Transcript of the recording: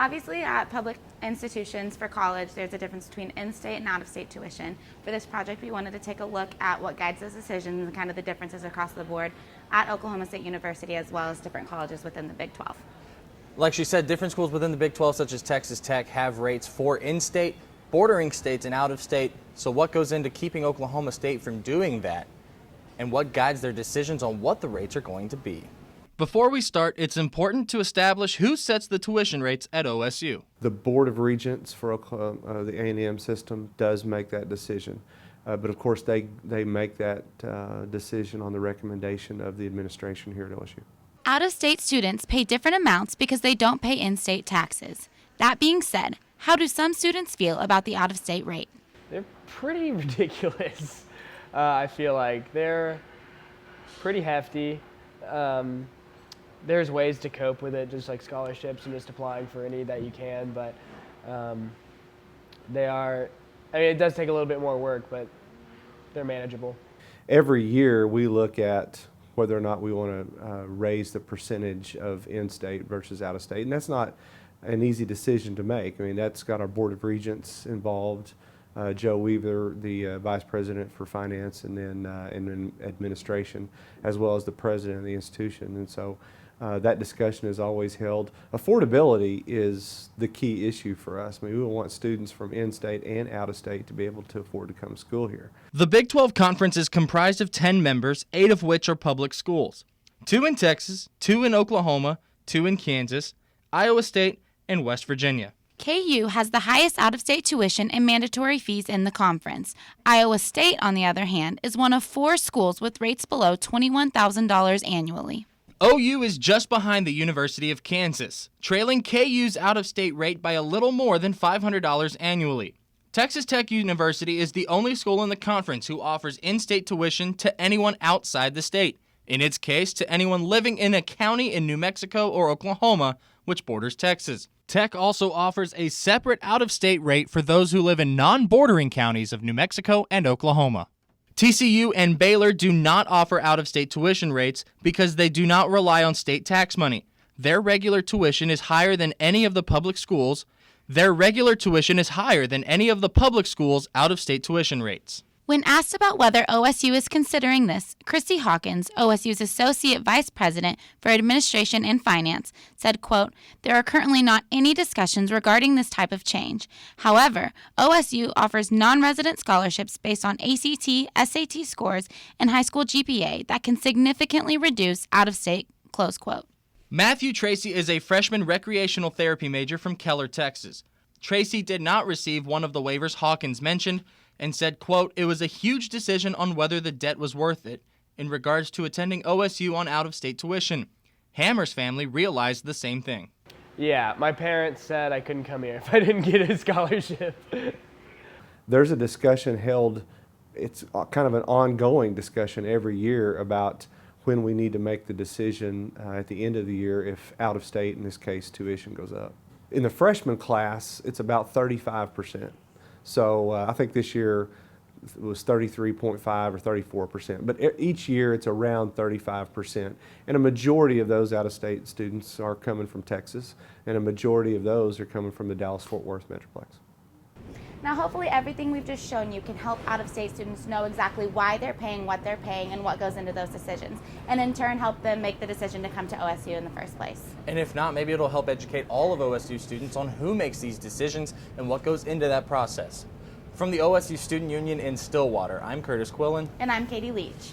Obviously, at public institutions for college, there's a difference between in-state and out-of-state tuition. For this project, we wanted to take a look at what guides those decisions and kind of the differences across the board at Oklahoma State University as well as different colleges within the Big 12. Like she said, different schools within the Big 12, such as Texas Tech, have rates for in-state, bordering states, and out-of-state. So what goes into keeping Oklahoma State from doing that? And what guides their decisions on what the rates are going to be? Before we start, it's important to establish who sets the tuition rates at OSU. The Board of Regents for Oklahoma, the A&M system does make that decision. But of course, they make that decision on the recommendation of the administration here at OSU. Out-of-state students pay different amounts because they don't pay in-state taxes. That being said, how do some students feel about the out-of-state rate? They're pretty ridiculous. I feel like they're pretty hefty. There's ways to cope with it, just like scholarships and just applying for any that you can, but it does take a little bit more work, but they're manageable. Every year we look at whether or not we want to raise the percentage of in-state versus out-of-state, and that's not an easy decision to make. I mean, that's got our Board of Regents involved, Joe Weaver, the Vice President for Finance and then administration, as well as the President of the institution, and so that discussion is always held. Affordability is the key issue for us. I mean, we want students from in-state and out-of-state to be able to afford to come to school here. The Big 12 Conference is comprised of 10 members, 8 of which are public schools. 2 in Texas, 2 in Oklahoma, 2 in Kansas, Iowa State, and West Virginia. KU has the highest out-of-state tuition and mandatory fees in the conference. Iowa State, on the other hand, is one of 4 schools with rates below $21,000 annually. OU is just behind the University of Kansas, trailing KU's out-of-state rate by a little more than $500 annually. Texas Tech University is the only school in the conference who offers in-state tuition to anyone outside the state. In its case, to anyone living in a county in New Mexico or Oklahoma, which borders Texas. Tech also offers a separate out-of-state rate for those who live in non-bordering counties of New Mexico and Oklahoma. TCU and Baylor do not offer out-of-state tuition rates because they do not rely on state tax money. Their regular tuition is higher than any of the public schools. Out-of-state tuition rates. When asked about whether OSU is considering this, Christy Hawkins, OSU's Associate Vice President for Administration and Finance, said, quote, "There are currently not any discussions regarding this type of change. However, OSU offers non-resident scholarships based on ACT, SAT scores, and high school GPA that can significantly reduce out-of-state," close quote. Matthew Tracy is a freshman recreational therapy major from Keller, Texas. Tracy did not receive one of the waivers Hawkins mentioned, and said, quote, "It was a huge decision on whether the debt was worth it in regards to attending OSU on out-of-state tuition. Hammer's family realized the same thing." Yeah, my parents said I couldn't come here if I didn't get a scholarship. There's a discussion held, it's kind of an ongoing discussion every year about when we need to make the decision at the end of the year if out-of-state, in this case, tuition goes up. In the freshman class, it's about 35%. So I think this year it was 33.5 or 34%, but each year it's around 35%. And a majority of those out-of-state students are coming from Texas, and a majority of those are coming from the Dallas-Fort Worth Metroplex. Now, hopefully everything we've just shown you can help out-of-state students know exactly why they're paying what they're paying and what goes into those decisions, and in turn help them make the decision to come to OSU in the first place. And if not, maybe it'll help educate all of OSU students on who makes these decisions and what goes into that process. From the OSU Student Union in Stillwater, I'm Curtis Quillen. And I'm Katie Leach.